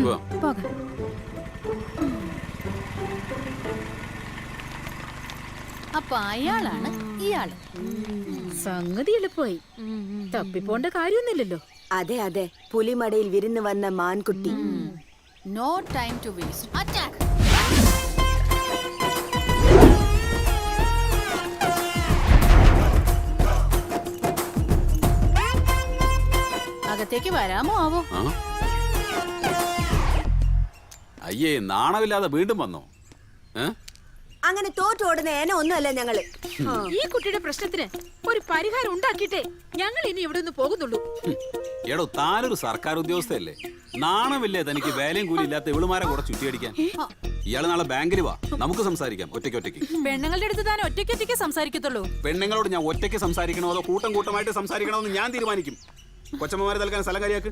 പോകാം. അപ്പൊ അയാളാണ് ഇയാള്. സംഗതി എളുപ്പമായി. തപ്പിപ്പോണ്ട കാര്യമൊന്നുമില്ലല്ലോ. അതെ അതെ, പുലിമടയിൽ വിരുന്ന് വന്ന മാൻകുട്ടി. No time to waste. Attack. അകത്തേക്ക് വരാമോ ആവോ? അയ്യേ, നാണമില്ലാതെ വീണ്ടും വന്നോ? അങ്ങനെ തോറ്റോടുന്ന ഏന ഒന്നുമല്ല ഞങ്ങള്. ഈ കുട്ടിയുടെ പ്രശ്നത്തിന് ഒരു പരിഹാരം ഉണ്ടാക്കിയിട്ടേ ഞങ്ങൾ ഇനി ഇവിടെ നിന്ന് പോകുന്നുള്ളൂ. എടോ, താനൊരു സർക്കാർ ഉദ്യോഗസ്ഥയല്ലേ? നാണമില്ലേ തനിക്ക് വേലയും കൂലി ഇല്ലാത്ത ഇവളുമാരെ കൂടെ ചുറ്റിയടിക്കാൻ? ഇയാള് നാളെ ബാങ്കിൽ വാ, നമുക്ക് സംസാരിക്കാം ഒറ്റയ്ക്ക്. പെണ്ണുങ്ങളുടെ അടുത്ത് താൻ ഒറ്റയ്ക്ക് സംസാരിക്കത്തുള്ളൂ. പെണ്ണുങ്ങളോട് ഞാൻ ഒറ്റയ്ക്ക് സംസാരിക്കണോ അതോ കൂട്ടമായിട്ട് സംസാരിക്കണോ എന്ന് ഞാൻ തീരുമാനിക്കും. കൊച്ചമ്മമാരെ തൽക്കാൻ സ്ഥലം കാര്യാക്ക്.